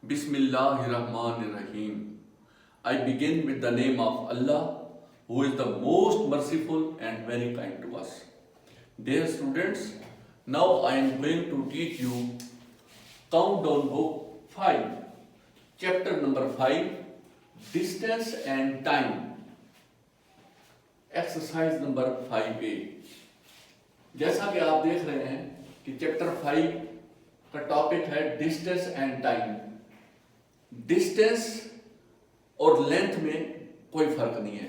Bismillahirrahmanirrahim. I begin with the name of Allah, who is the most merciful and very kind to us. Dear students, now I am going to teach you Countdown Book 5, Chapter number 5, Distance and Time. Exercise number 5A. जैसा कि आप देख रहे हैं कि chapter 5 का topic है distance and time. Distance और लेंथ में कोई फर्क नहीं है,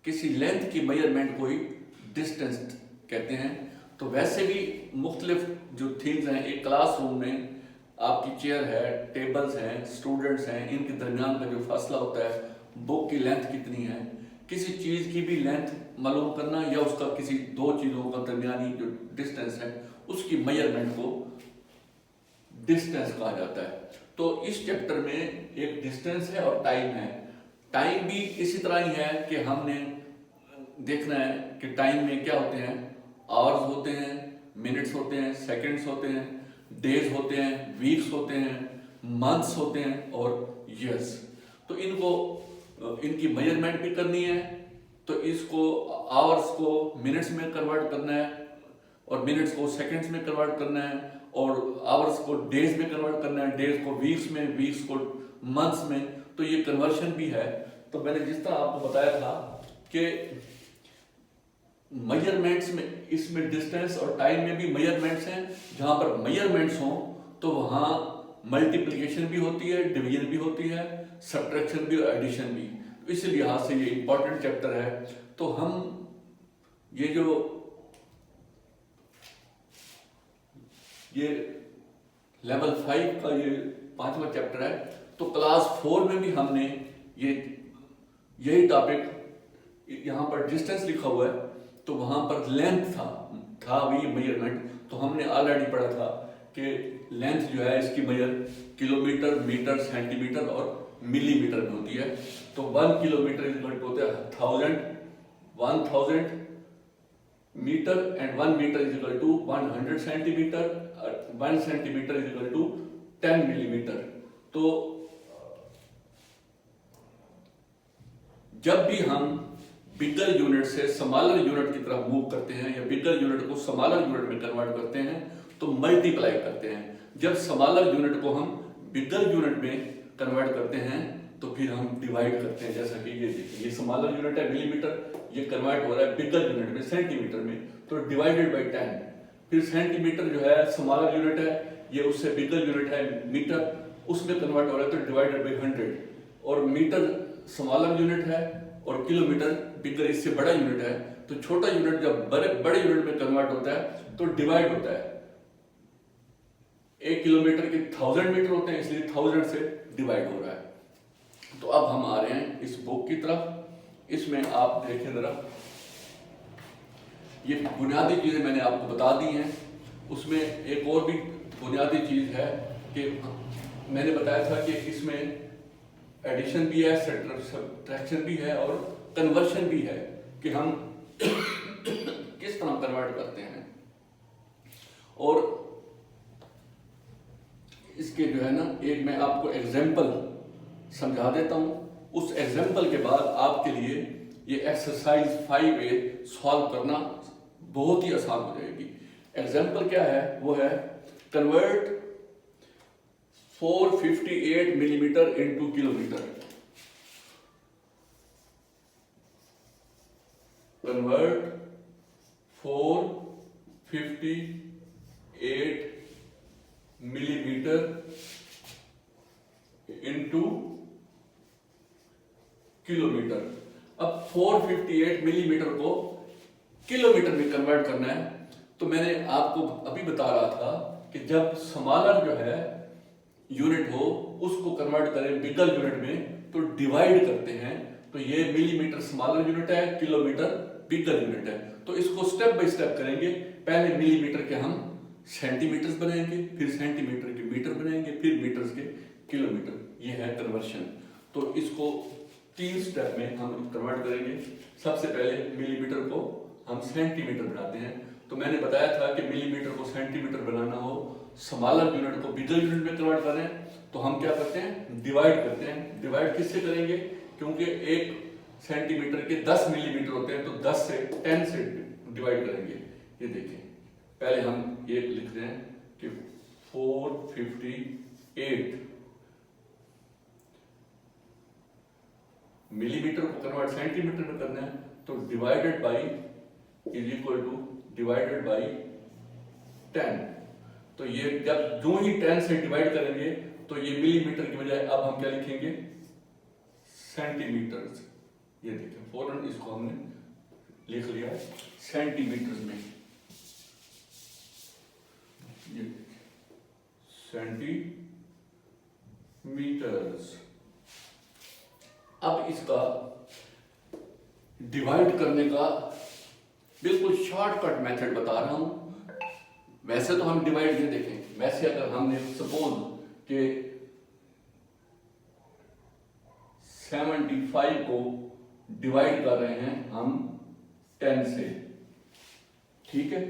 किसी लेंथ की मेजरमेंट कोई डिस्टेंस कहते हैं। तो वैसे भी मुख्तलिफ जो थिंग्स हैं, एक क्लासरूम में आपकी चेयर है, टेबल्स हैं, स्टूडेंट्स हैं, इनके दरमियान का जो फासला होता है, बुक की लेंथ कितनी है, किसी चीज़ की भी लेंथ मालूम करना या उसका किसी दो चीज़ों का दरमियानी जो डिस्टेंस है उसकी मेजरमेंट को डिस्टेंस कहा जाता है। तो इस चैप्टर में एक डिस्टेंस है और टाइम है। टाइम भी इसी तरह ही है कि हमने देखना है कि टाइम में क्या होते हैं, आवर्स होते हैं, मिनट्स होते हैं, सेकंड्स होते हैं, डेज होते हैं, वीक्स होते हैं, मंथ्स होते हैं और ईयर्स। तो इनकी मेजरमेंट भी करनी है। तो इसको आवर्स को मिनट्स में कन्वर्ट करना है और मिनट्स को सेकंड्स में कन्वर्ट करना है और आवर्स को डेज में कन्वर्ट करना है, डेज को वीक्स में, वीक्स को मंथ्स में। तो ये कन्वर्शन भी है। तो मैंने जिस तरह आपको बताया था कि मेजरमेंट्स में, इसमें डिस्टेंस और टाइम में भी मेजरमेंट्स हैं। जहां पर मेजरमेंट्स हों तो वहां मल्टीप्लिकेशन भी होती है, डिवीजन भी होती है, सब्ट्रैक्शन भी और एडिशन भी। तो इस लिहाज से ये इंपॉर्टेंट चैप्टर है। तो हम ये लेवल 5 का ये 5वां चैप्टर है। तो क्लास 4 में भी हमने यही टॉपिक, यहाँ पर डिस्टेंस लिखा हुआ है तो वहां पर लेंथ था वही मेजरमेंट। तो हमने ऑलरेडी पढ़ा था कि लेंथ जो है इसकी मेजर किलोमीटर, मीटर, सेंटीमीटर और मिलीमीटर में होती है। तो 1 किलोमीटर इक्वल टू होता है 1000 metre and 1 metre is equal to 100 centimetre, 1 centimetre is equal to 10 millimetre. तो जब भी हम बिगर यूनिट से स्मॉलर यूनिट की तरफ मूव करते हैं या बिगर यूनिट को स्मॉलर यूनिट में कन्वर्ट करते हैं तो मल्टीप्लाई करते हैं। जब स्मॉलर यूनिट को हम बिगर यूनिट में कन्वर्ट करते हैं तो फिर हम डिवाइड करते हैं। जैसा कि ये देखिए, ये स्मॉलर यूनिट है मिलीमीटर, ये कन्वर्ट हो रहा है बिगर यूनिट में सेंटीमीटर में, तो डिवाइडेड बाय 10। फिर सेंटीमीटर जो है स्मॉलर यूनिट है, ये उससे बिगर यूनिट है मीटर, उसमें कन्वर्ट हो रहा है तो डिवाइडेड बाय 100। और मीटर स्मॉलर यूनिट है और किलोमीटर बिगर, इससे बड़ा यूनिट है। तो छोटा यूनिट जब बड़े यूनिट में कन्वर्ट होता है तो डिवाइड होता है। 1 किलोमीटर के 1000 मीटर होते हैं, इसलिए 1000 से डिवाइड हो रहा है। तो अब हम आ रहे हैं इस बुक की तरफ। इसमें आप देखें जरा, ये बुनियादी चीजें मैंने आपको बता दी हैं। उसमें एक और भी बुनियादी चीज है कि मैंने बताया था कि इसमें एडिशन भी है, सब्ट्रैक्शन भी है और कन्वर्शन भी है कि हम किस तरह कन्वर्ट करते हैं। और इसके जो है ना, एक मैं आपको एग्जाम्पल समझा देता हूं। उस एग्जाम्पल के बाद आपके लिए ये एक्सरसाइज 5A सॉल्व करना बहुत ही आसान हो जाएगी। एग्जाम्पल क्या है? वो है convert 458 millimetre into kilometre. Convert 458 millimetre into kilometre. अब 458 मिलीमीटर को किलोमीटर में कन्वर्ट करना है। तो मैंने आपको अभी बता रहा था कि जब स्मॉलर जो है यूनिट हो उसको कन्वर्ट करें बिगर यूनिट में तो डिवाइड करते हैं। तो ये मिलीमीटर स्मॉलर यूनिट है, किलोमीटर बिगर यूनिट है। तो इसको स्टेप बाय स्टेप करेंगे। पहले मिलीमीटर के हम सेंटीमीटर्स बनाएंगे, फिर सेंटीमीटर के मीटर बनाएंगे, फिर मीटर्स के किलोमीटर। ये है कन्वर्शन। तो इसको 3 स्टेप में हम कन्वर्ट करेंगे। सबसे पहले मिलीमीटर को हम सेंटीमीटर बनाते हैं। तो मैंने बताया था कि मिलीमीटर को सेंटीमीटर बनाना हो, स्मॉलर यूनिट को बिगर यूनिट में कन्वर्ट करें तो हम क्या करते हैं, डिवाइड करते हैं। डिवाइड किससे करेंगे, क्योंकि 1 सेंटीमीटर के 10 मिलीमीटर होते हैं, तो 10 से 10 से डिवाइड करेंगे। ये देखिए, पहले हम ये लिख रहे हैं कि 458 मिलीमीटर को कन्वर्ट सेंटीमीटर में करना है, तो divided by is equal two divided by 10। तो ये जब जो ही 10 से डिवाइड करेंगे तो ये मिलीमीटर की बजाय अब हम क्या लिखेंगे, सेंटीमीटर। ये देखिए फौरन इसको हमने लिख लिया सेंटीमीटर में। ये देखिए सेंटीमीटर्स। अब इसका डिवाइड करने का बिल्कुल शॉर्टकट मेथड बता रहा हूं। वैसे तो हम डिवाइड ये देखें, वैसे अगर हमने सपोज कि 75 को डिवाइड कर रहे हैं हम 10 से, ठीक है,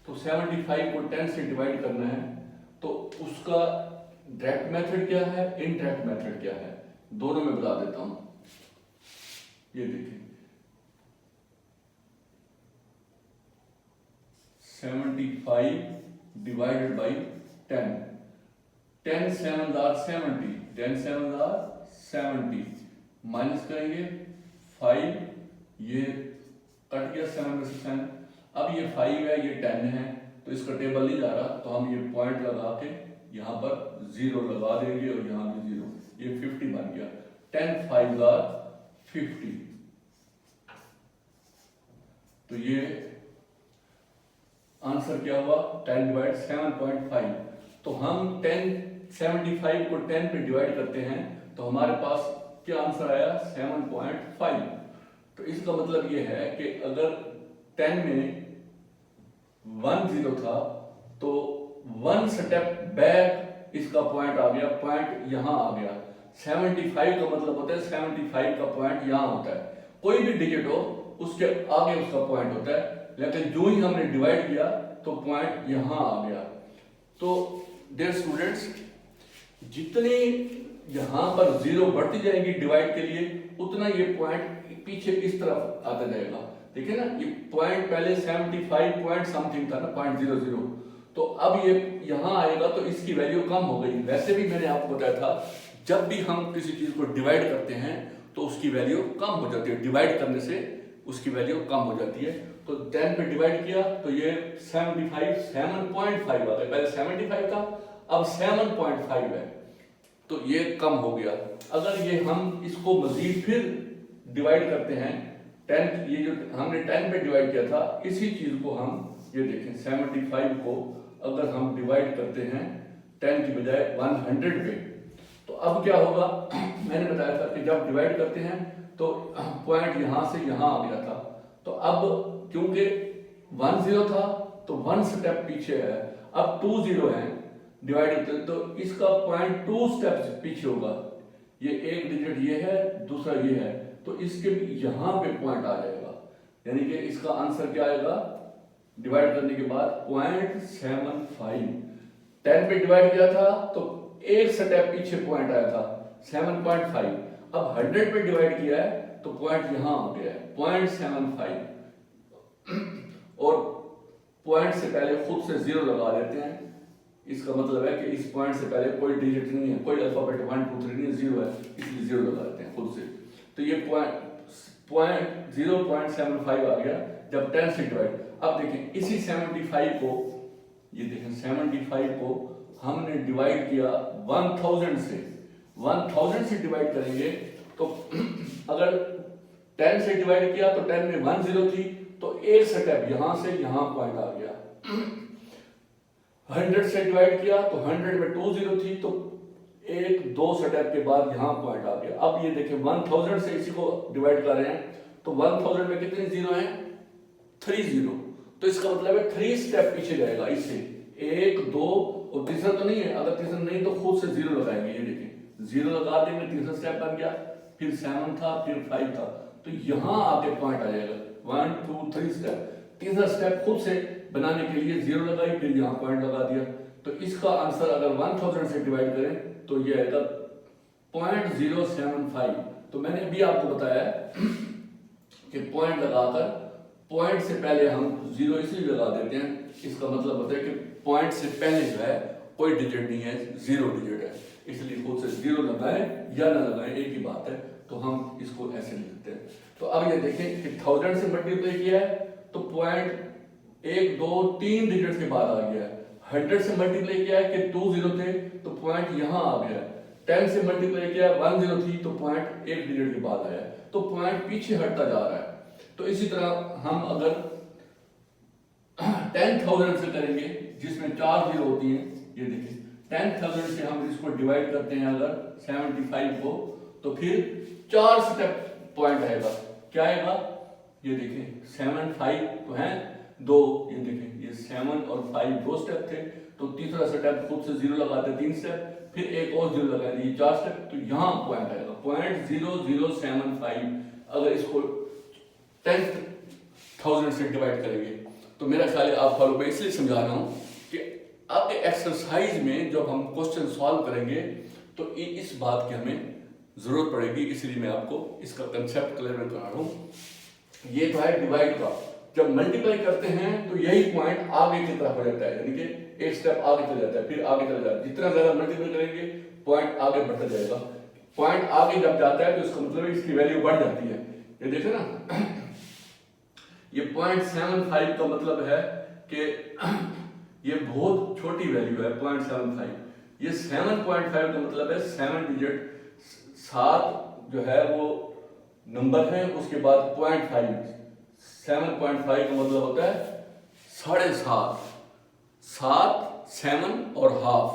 तो 75 को 10 से डिवाइड करना है, तो उसका डायरेक्ट मेथड क्या है, इनडायरेक्ट मेथड क्या है, दोनों में बता देता हूं। ये देखिए 75 divided by 10, 10 7 are 70, 10 7 are 70, minus करेंगे 5, ये कट गया 7 में से 7। अब ये 5 है, ये 10 है, तो इसका टेबल नहीं जा रहा, तो हम ये पॉइंट लगा के यहाँ पर 0 लगा देंगे और यहाँ भी 0, ये 50 बन गया। 10 5 आर 50, तो ये आंसर क्या हुआ, 10 डिवाइड 7.5। तो हम 75 को 10 पे डिवाइड करते हैं, तो हमारे पास क्या आंसर आया, 7.5। तो इसका मतलब ये है कि अगर 10 में 1 0 था, तो 1 स्टेप बैक इसका पॉइंट आ गया, पॉइंट यहां आ गया। 75 का मतलब होता है 75 का पॉइंट यहां होता है, कोई भी डिजिट हो उसके आगे उसका पॉइंट होता है, लेकिन जो ही हमने डिवाइड किया तो पॉइंट यहां आ गया। तो डियर स्टूडेंट्स, जितने यहां पर 0 बढ़ती जाएंगी डिवाइड के लिए, उतना ये पॉइंट पीछे इस तरफ आता जाएगा। देखिए ना, ये पॉइंट पहले 75 पॉइंट समथिंग था ना, .00, तो अब ये यहां आएगा तो इसकी वैल्यू कम हो गई। वैसे भी मैंने आपको बताया था, जब भी हम किसी चीज को डिवाइड करते हैं तो उसकी वैल्यू कम हो जाती है, डिवाइड करने से उसकी वैल्यू कम हो जाती है। तो 10 पे डिवाइड किया तो ये 75 7.5 आ गया, पहले 75 था, अब 7.5 है, तो ये कम हो गया। अगर ये हम इसको मजीद फिर डिवाइड करते हैं, 10, ये जो हमने 10 पे डिवाइड किया था, इसी चीज को हम ये देखें 75 को अगर हम डिवाइड करते हैं 10 की बजाय 100 पे, तो अब क्या होगा, मैंने बताया था कि जब डिवाइड करते हैं तो पॉइंट यहां से यहां आ गया था, तो अब क्योंकि 1 0 था तो 1 स्टेप पीछे है, अब 2 0 है डिवाइड करते, तो इसका पॉइंट 2 स्टेप्स पीछे होगा। ये एक डिजिट ये है, दूसरा ये है, तो इसके यहां पे पॉइंट आ जाएगा, यानी कि इसका आंसर क्या आएगा, डिवाइड करने के बाद 0.75। 10 पे डिवाइड किया था तो एक स्टेप पीछे पॉइंट आया था 7.5, अब 100 पे डिवाइड किया है तो पॉइंट यहां आ गया है 0.75, और पॉइंट से पहले खुद से 0 लगा देते हैं। इसका मतलब है कि इस पॉइंट से पहले कोई डिजिट नहीं है, कोई अल्फाबेट 1 2 3 नहीं, 0 है, इसलिए 0 लगा देते हैं खुद से। तो ये पॉइंट 0.75 आ गया जब 10 से डिवाइड। अब देखें इसी 75 को, ये देखें 75 को हमने डिवाइड किया 1000 से, 1000 से डिवाइड करेंगे तो अगर 10 से डिवाइड किया तो 10 में 1 0 थी, तो एक स्टेप यहां से यहां पॉइंट आ गया। 100 से डिवाइड किया तो 100 में 2 0 थी, तो एक 2 स्टेप के बाद यहां पॉइंट आ गया। अब ये देखें 1000 से इसी को डिवाइड कर रहे हैं, तो 1000 में कितने 0 हैं, 3 0, तो इसका मतलब है 3 स्टेप पीछे जाएगा इससे, 1 2 और तीसरा तो नहीं है, अगर तीसरा नहीं तो खुद से 0 लगाएंगे। ये देखें 0 लगा देंगे, तीसरा स्टेप बन गया, फिर 7 था, फिर 5 था, तो यहां आके पॉइंट आ जाएगा 1 2 3 स्टेप। तीसरा स्टेप खुद से बनाने के लिए 0 लगाई, फिर यहां पॉइंट लगा दिया। तो इसका आंसर अगर 1000 से डिवाइड करें तो ये आएगा 0.075। तो मैंने अभी आपको बताया कि पॉइंट लगाकर पॉइंट से पहले हम जीरो इसलिए लगा देते हैं, इसका मतलब होता है कि पॉइंट से पहले जो है कोई डिजिट नहीं है, जीरो डिजिट है, इसलिए खुद से जीरो लगाएं या ना लगाएं एक ही बात है। तो हम इसको ऐसे लिखते हैं। तो अब ये देखें कि 1000 से मल्टीप्लाई किया है तो पॉइंट 1 2 3 डिजिट के बाद आ गया है। 100 से मल्टीप्लाई किया है कि 2 जीरो थे तो पॉइंट यहां आ गया है। 10 से मल्टीप्लाई किया 1 जीरो थी तो पॉइंट एक डिजिट के बाद आया है। तो पॉइंट पीछे हटता जा रहा है। तो इसी तरह हम अगर 10,000 से करेंगे जिसमें 4 जीरो होती हैं, ये देखिए 10,000 से हम इसको डिवाइड करते हैं अगर 75 को, तो फिर 4 स्टेप पॉइंट आएगा। क्या आएगा? ये देखिए 7 5 तो है 2, ये देखिए ये 7 और 5 2 स्टेप थे, तो तीसरा स्टेप खुद से जीरो लगाते 3 स्टेप, फिर एक और जीरो लगाएंगे, ये 4 स्टेप, तो यहाँ पॉइंट आएगा 0.0075। अगर इसको 10,000 से डिवाइड करेंगे तो मेरा ख्याल है आप फॉलो, मैं इसलिए समझा रहा हूँ कि आपके एक्सरसाइज में जब हम क्वेश्चन सॉल्व करेंगे तो इस बात की हमें जरूरत पड़ेगी, इसलिए मैं आपको इसका कंसेप्ट क्लियर करा रहा हूँ। ये तो है डिवाइड का, जब मल्टीप्लाई करते हैं तो यही पॉइंट आगे की तरफ हो जाता है, यानी कि एक स्टेप आगे चला जाता है, फिर आगे चला जाता है। जितना ज्यादा मल्टीप्लाई करेंगे पॉइंट आगे बढ़ता जाएगा। पॉइंट आगे जब जाता है तो इसका मतलब इसकी वैल्यू बढ़ जाती है। ये देखे ना ये 0.75 का मतलब है कि ये बहुत छोटी वैल्यू है 0.75। ये 7.5 का मतलब है 7 डिजिट, 7 जो है वो नंबर है, उसके बाद 0.5, 7.5 का मतलब होता है 7.5, 7 7 और हाफ।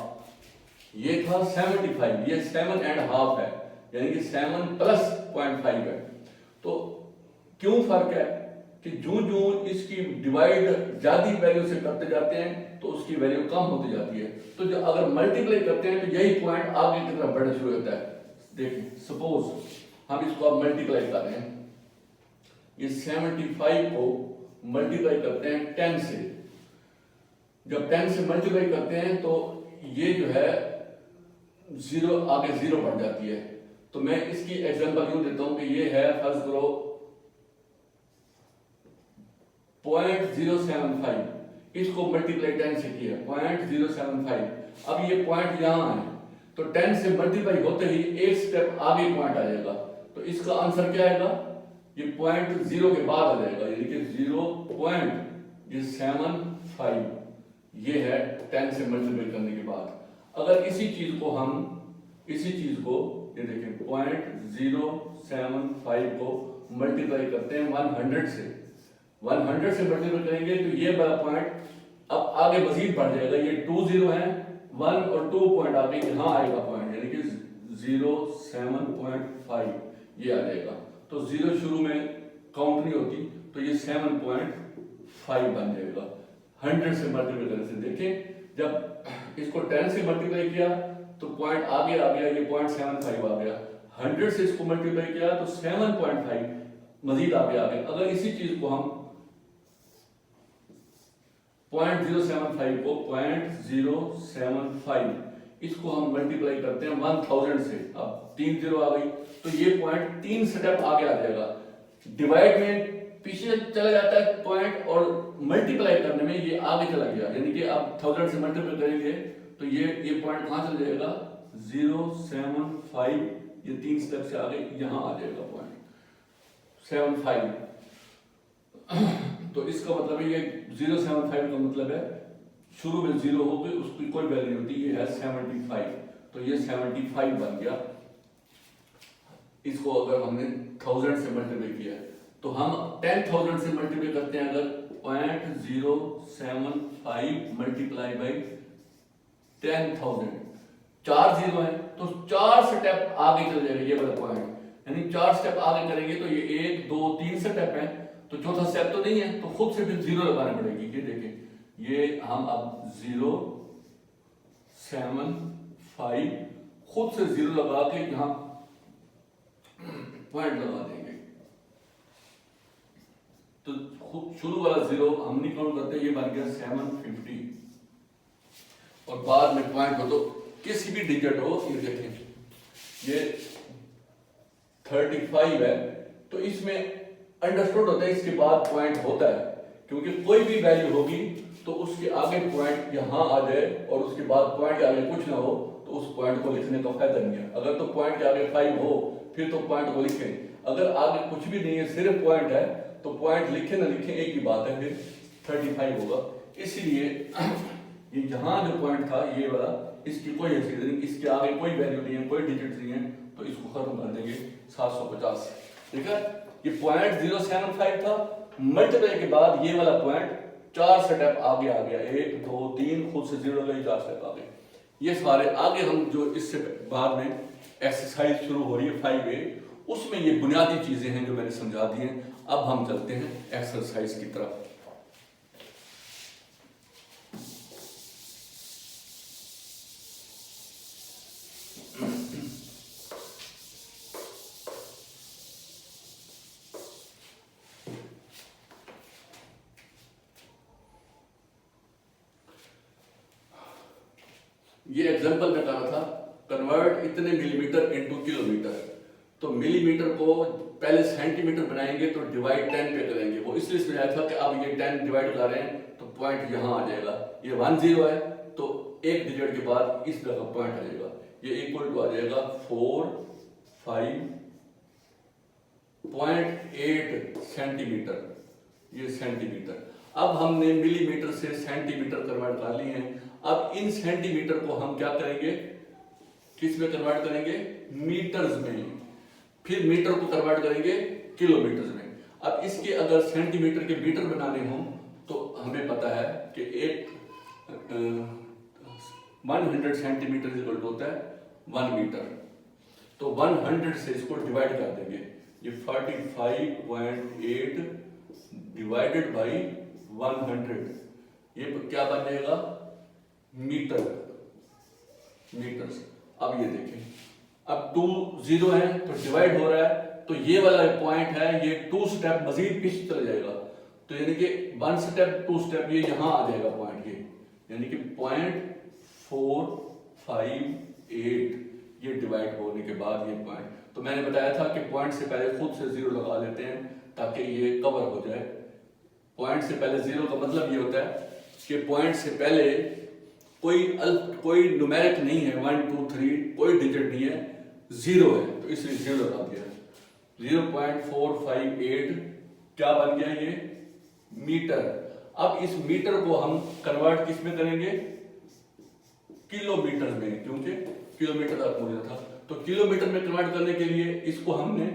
ये था 75, ये 7.5 है, यानी कि 7 प्लस 0.5 है। तो क्यों फर्क है कि जो इसकी डिवाइड ज्यादा वैल्यू से करते जाते हैं तो उसकी वैल्यू कम होती जाती है। तो जो अगर मल्टीप्लाई करते हैं तो यही पॉइंट आगे की तरफ बढ़ना शुरू होता है। देखिए सपोज हम इसको अब मल्टीप्लाई कर रहे हैं, ये 75 को मल्टीप्लाई करते हैं 10 से। जब 10 से मल्टीप्लाई करते हैं तो ये जो है जीरो आगे जीरो बढ़ जाती है। तो मैं इसकी एग्जांपल यूं देता हूं कि ये है फर्ज करो 0.075, इसको मल्टीप्लाई 10 से किया 0.075। अब ये पॉइंट यहां है तो 10 से मल्टीप्लाई होते ही एक स्टेप आगे पॉइंट आ जाएगा। तो इसका आंसर क्या आएगा? ये पॉइंट जीरो के बाद आ जाएगा, यानी कि 0.75 ये है 10 से मल्टीप्लाई करने के बाद। अगर इसी चीज को ये देखें 0.075 को मल्टीप्लाई करते हैं 100 से, 100 से मल्टीप्लाई करेंगे तो ये वाला पॉइंट अब आगे मजीद बढ़ जाएगा। ये 2 जीरो है, 1 और 2 पॉइंट आगे यहाँ आएगा पॉइंट, यानी कि 0.7.5 ये आ जाएगा। तो जीरो शुरू में काउंट नहीं होती, तो ये 7.5 बन जाएगा 100 से मल्टीप्लाई करने से। देखें जब इसको 10 से मल्टीप्लाई किया तो पॉइंट आगे आ गया, ये 0.75 आ गया। 100 से इसको मल्टीप्लाई किया तो 7.5 मजीद आगे आ गया। अगर इसी चीज को हम 0.075 को 0.075 इसको हम मल्टीप्लाई करते हैं 1000 से, अब 3 जीरो आ गई तो ये पॉइंट 3 स्टेप आगे आ जाएगा। डिवाइड में पीछे चला जाता है पॉइंट और मल्टीप्लाई करने में ये आगे चला गया, यानी कि अब 1000 से मल्टीप्लाई करेंगे तो ये पॉइंट कहां चला जाएगा? 0.75, ये 3 स्टेप से आगे यहां आ जाएगा पॉइंट 75। तो इसका मतलब है ये 0.75 का मतलब है शुरू में जीरो हो गई, उसकी कोई वैल्यू नहीं होती, ये है 75, तो ये 75 बन गया। इसको अगर हमने 1000 से मल्टीप्लाई किया है तो हम 10,000 से मल्टीप्लाई करते हैं अगर 0.075 मल्टीप्लाई बाई 10,000, 4 जीरो है तो 4 स्टेप आगे चल जाएगा ये वाला पॉइंट, यानी 4 स्टेप आगे करेंगे तो ये 1 2 3 स्टेप है, तो चौथा स्टेप तो नहीं है, तो खुद से फिर जीरो लगानी पड़ेगी। ये देखें ये हम अब 0.75 खुद से जीरो लगा के यहां पॉइंट लगा देंगे। तो शुरू वाला जीरो हम नहीं काउंट करते, ये बन गया 750 और बाद में पॉइंट हो तो किसी भी डिजिट हो, ये देखें ये 35 है, तो इसमें अंडरस्टूड होता है इसके बाद पॉइंट होता है, क्योंकि कोई भी वैल्यू होगी तो उसके आगे पॉइंट यहाँ आ जाए और उसके बाद पॉइंट के आगे कुछ ना हो तो उस पॉइंट को लिखने का फायदा नहीं है। अगर तो पॉइंट के आगे 5 हो फिर तो पॉइंट को लिखें, अगर आगे कुछ भी नहीं है सिर्फ पॉइंट है तो पॉइंट लिखे ना लिखे एक ही बात है, फिर 35 होगा। इसलिए ये यहाँ जो पॉइंट था ये वाला, इसकी कोई हैसियत नहीं, इसके आगे कोई वैल्यू नहीं है, कोई डिजिट नहीं है, तो इसको खत्म कर देंगे 750। ठीक है, ये पॉइंट 075 था, मल्टीप्लाई के बाद ये वाला पॉइंट 4 स्टेप आगे आ गया, 1 2 3 खुद से 0 लगे 4 स्टेप आगे। ये सारे आगे हम जो इससे बाद में एक्सरसाइज शुरू हो रही है 5A, उसमें ये बुनियादी चीजें हैं जो मैंने समझा दी हैं। अब हम चलते हैं एक्सरसाइज की तरफ। ये एग्जांपल में कहा था कन्वर्ट इतने मिलीमीटर इनटू किलोमीटर, तो मिलीमीटर को पहले सेंटीमीटर बनाएंगे तो डिवाइड 10 पे करेंगे, वो इसलिए समझाया था कि अब ये 10 डिवाइड कर रहे हैं तो पॉइंट यहाँ आ जाएगा, ये 1 0 है तो एक डिजिट के बाद इस तरह का पॉइंट आ जाएगा, ये इक्वल टू आ जाएगा 4.5.8 सेंटीमीटर, ये सेंटीमीटर। अब हमने मिलीमीटर से सेंटीमीटर कन्वर्ट कर लिए हैं, अब इन सेंटीमीटर को हम क्या करेंगे, किस में कन्वर्ट करेंगे, मीटर्स में, फिर मीटर को कन्वर्ट करेंगे किलोमीटर्स में। अब इसके अगर सेंटीमीटर के मीटर बनाने हों तो हमें पता है कि एक 100 सेंटीमीटर इक्वल टू होता है 1 मीटर, तो 100 से इसको डिवाइड कर देंगे, ये 45.8 डिवाइडेड बाई 100, ये क्या बन जाएगा मीटर, मीटर्स। अब ये देखें, अब 2 0 है तो डिवाइड हो रहा है, तो ये वाला पॉइंट है ये 2 स्टेप मजीद पीछे चला जाएगा, तो यानी कि 1 स्टेप 2 स्टेप ये यहां आ जाएगा पॉइंट, ये यानी कि 0.458 ये डिवाइड होने के बाद ये पॉइंट। तो मैंने बताया था कि पॉइंट से पहले खुद से 0 लगा लेते हैं ताकि ये कवर हो जाए। पॉइंट से पहले 0 का मतलब ये होता है कि पॉइंट से पहले कोई न्यूमेरिक नहीं है, 1 2 3 कोई डिजिट नहीं है, 0 है, तो इसलिए 0 लगा दिया। 0.458 क्या बन गया ये मीटर। अब इस मीटर को हम कन्वर्ट किस में करेंगे, किलोमीटर में, क्योंकि किलोमीटर का पूरा था, तो किलोमीटर में कन्वर्ट करने के लिए इसको हमने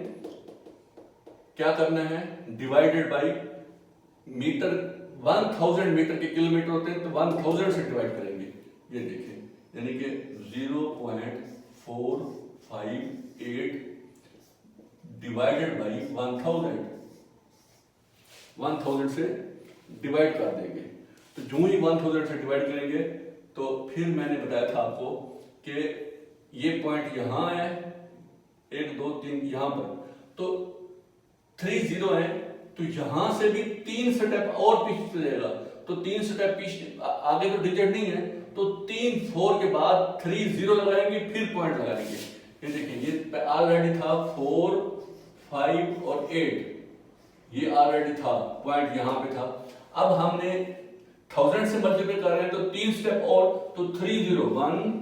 क्या करना है, डिवाइडेड बाई मीटर, 1000 मीटर के किलोमीटर होते हैं तो 1000 से डिवाइड करेंगे, ये देखिए, यानी कि 0.458 डिवाइडेड बाई 1000 से डिवाइड कर देंगे। तो जो ही 1000 से डिवाइड करेंगे तो फिर मैंने बताया था आपको कि ये पॉइंट यहां है, 1 2 3 यहां पर, तो 3 0 है, तो यहां से भी 3 स्टेप और पीछे चलेगा, तो 3 स्टेप पीछे, आगे तो डिजिट नहीं है, तो 3 4 के बाद 3 0 लगाएंगे, फिर पॉइंट लगाएंगे। ये देखिए, ये ऑलरेडी था 4 5 और 8, ये ऑलरेडी था, पॉइंट यहां पे था। अब हमने 1000 से मल्टीप्लाई कर रहे हैं तो 3 स्टेप और, तो 3 0 1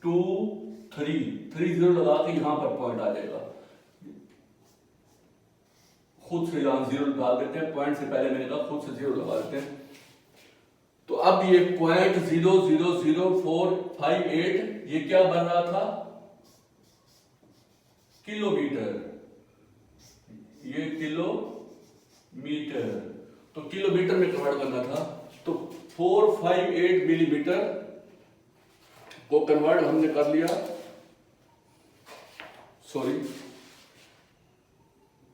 2 3 0 लगा के यहां पर पॉइंट आ जाएगा। खुद से यहां 0 डाल देते हैं, पॉइंट से पहले मैंने कहा खुद से 0 लगा देते हैं। तो अब ये पॉइंट 0.00458 ये क्या बन रहा था, किलोमीटर, ये किलोमीटर, तो किलोमीटर में कन्वर्ट करना था, तो 458 मिलीमीटर को कन्वर्ट हमने कर लिया, सॉरी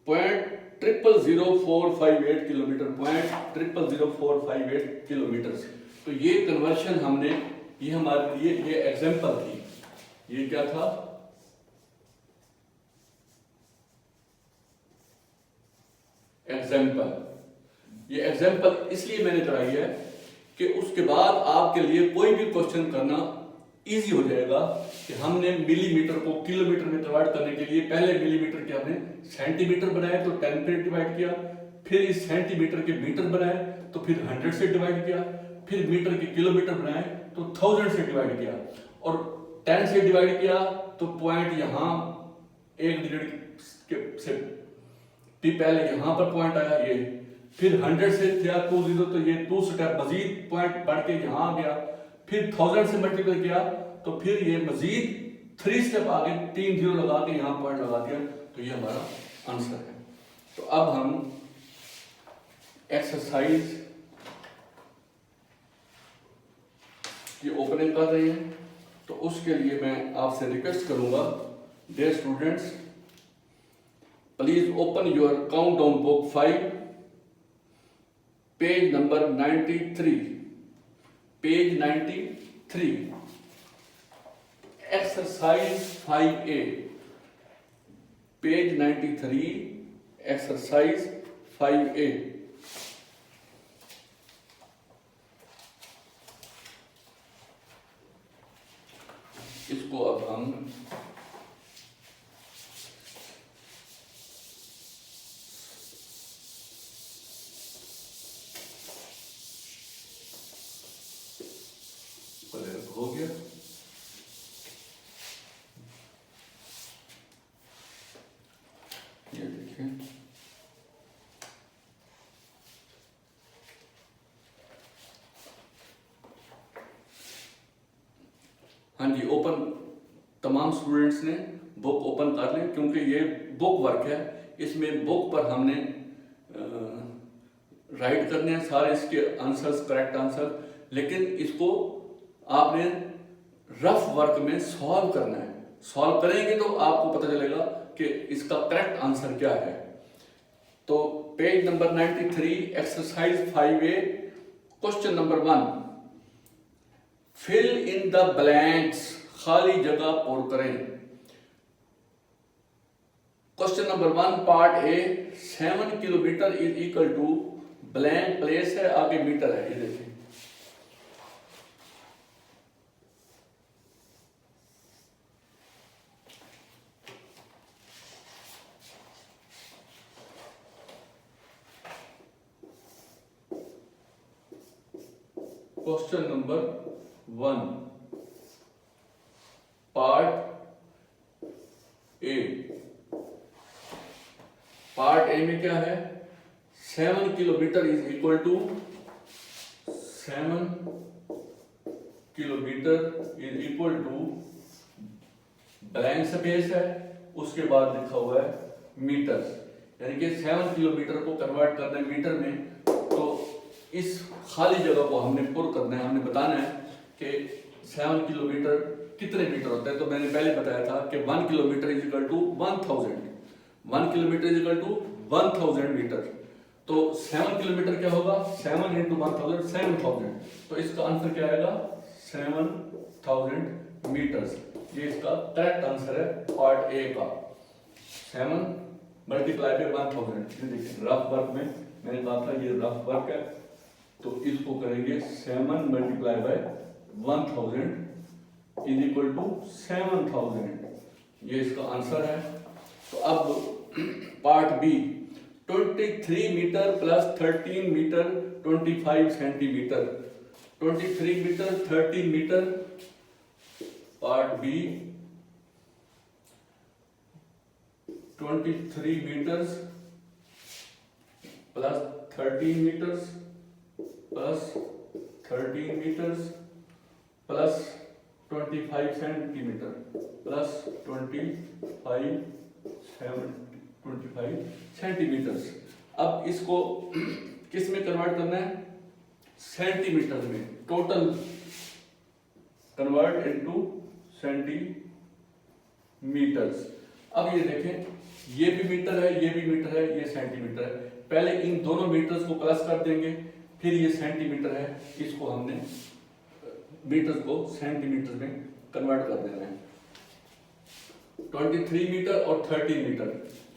0.000458 किलोमीटर, 0.000458 किलोमीटर। तो ये कन्वर्शन हमने, ये हमारे लिए ये एग्जांपल थी, ये क्या था, एग्जांपल। ये एग्जांपल इसलिए मैंने कराई है कि उसके बाद आपके लिए कोई भी क्वेश्चन करना इजी हो जाएगा कि हमने मिलीमीटर को किलोमीटर में कन्वर्ट करने के लिए पहले मिलीमीटर के हमने सेंटीमीटर बनाए तो 10 पे डिवाइड किया, फिर इस सेंटीमीटर के मीटर बनाए तो फिर 100 से डिवाइड किया, फिर मीटर के किलोमीटर बनाए तो 1000 से डिवाइड किया, और 10 से डिवाइड किया तो पॉइंट यहाँ एक डिजिट से पहले यहाँ पर पॉइंट आया ये, फिर 100 से किया 20 तो ये 2 स्टेप मजीद पॉइंट बढ़ के यहाँ आ गया, फिर 1000 से मल्टीप्लाई किया तो फिर ये मजीद 3 स्टेप आगे 3 जीरो लगा के यहाँ पॉइंट लगा दिया, तो ये हमारा आंसर है। तो अब हम एक्सरसाइज की ओपनिंग कर रहे हैं, तो उसके लिए मैं आपसे रिक्वेस्ट करूंगा, dear students, please open your countdown book 5, page number 93, page 93, exercise 5A, page 93, exercise 5A। इसको अब हम हो गया। ये देखिए, हाँ जी, ओपन तमाम स्टूडेंट्स ने बुक ओपन कर लें, क्योंकि ये बुक वर्क है, इसमें बुक पर हमने राइट करने हैं सारे इसके आंसर्स, करेक्ट आंसर, लेकिन इसको आपने रफ वर्क में सॉल्व करना है। सॉल्व करेंगे तो आपको पता चलेगा कि इसका करेक्ट आंसर क्या है। तो page number 93, exercise 5A, question number 1, fill in the blanks, खाली जगह पुर करें। Question number 1 part A, 7 kilometre is equal to blank place है, आगे मीटर है, ये देखिए। Question number 1 part A, part A में क्या है, 7 kilometre is equal to 7 kilometre is equal to blank space है, उसके बाद लिखा हुआ है मीटर, यानी कि 7 किलोमीटर को कन्वर्ट करना है मीटर में, तो इस खाली जगह को हमने पुर करना है, हमने बताना है कि 7 किलोमीटर कितने मीटर होता है। तो मैंने पहले बताया था कि 1 kilometre is equal to 1000, 1 kilometre is equal to 1000 metre. तो 7 किलोमीटर क्या होगा, 7 इंटू 1000, 7000। तो इसका आंसर क्या आएगा, 7000 मीटर्स। ये इसका करेक्ट आंसर है पार्ट ए का। 7 मल्टीप्लाई बाय 1000। ये देखिए रफ वर्क में मैंने कहा था ये रफ वर्क है, तो इसको करेंगे 7 multiply by 1000 is equal to 7000। ये इसका आंसर है। तो अब part B, 23 metre plus 13 metre 25 centimetre, 23 metre 13 metre, part B 23 metres plus 13 metres plus 13 metres plus 25 centimetre plus 25 centimetres. अब इसको किस में कन्वर्ट करना है, सेंटीमीटर में, टोटल कन्वर्ट इनटू सेंटीमीटर्स। अब ये देखें, ये भी मीटर है, ये भी मीटर है, ये सेंटीमीटर है। पहले इन दोनों मीटर्स को प्लस कर देंगे, फिर ये सेंटीमीटर है, इसको हमने मीटर्स को सेंटीमीटर में कन्वर्ट कर देना है। 23 मीटर और 13 मीटर,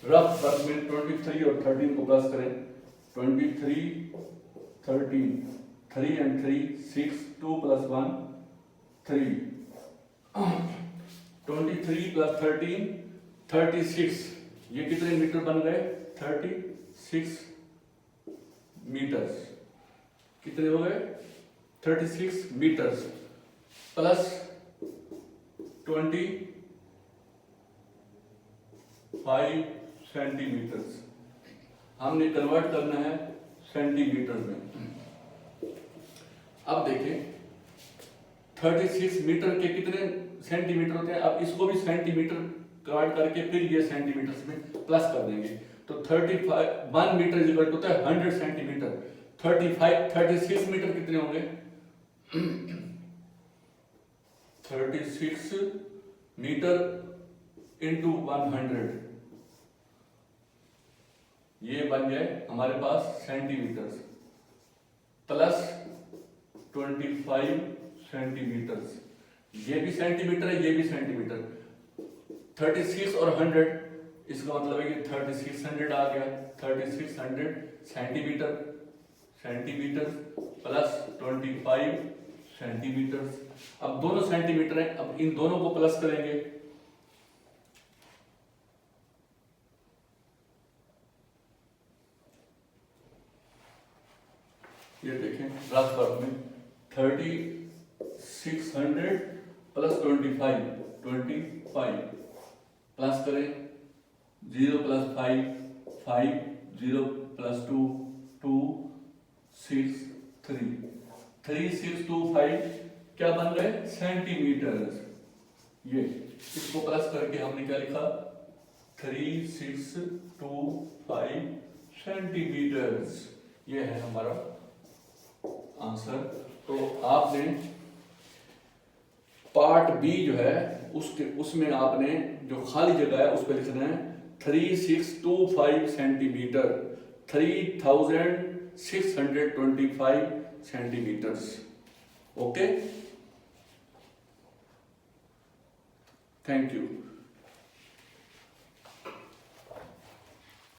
रफ वर्क में 23 और 13 को प्लस करें, 23 13, 3 and 3 6, 2 plus 1 3, 23 प्लस 13 36, ये कितने मीटर बन गए? 36 मीटर्स। कितने हो गए? 36 मीटर्स प्लस 25 सेंटीमीटर्स। हमने कन्वर्ट करना है सेंटीमीटर में। अब देखें 36 मीटर के कितने सेंटीमीटर होते हैं। अब इसको भी सेंटीमीटर कन्वर्ट करके फिर ये सेंटीमीटर में प्लस कर देंगे। तो 1 मीटर इज इक्वल टू होता है 100 सेंटीमीटर। 36 मीटर कितने होंगे? 36 मीटर इंटू 100, ये बन जाए हमारे पास सेंटीमीटर, प्लस 25 सेंटीमीटर्स। ये भी सेंटीमीटर है, ये भी सेंटीमीटर। 36 और 100, इसका मतलब है कि 3600 आ गया। 3600 सेंटीमीटर प्लस 25 सेंटीमीटर्स। अब दोनों सेंटीमीटर हैं, अब इन दोनों को प्लस करेंगे। ये देखें रफ वर्क में 3600 प्लस 25 प्लस करें। 0 प्लस 5 5, 0 प्लस 2 2, 6 3, 3625 क्या बन गए? सेंटीमीटर्स। ये इसको प्लस करके हमने क्या लिखा? 3625 सेंटीमीटर्स। ये है हमारा आंसर। तो आपने पार्ट बी जो है उसमें आपने जो खाली जगह है उस पर लिखना है 3625 centimetre, 3625 centimetres. Okay, thank you.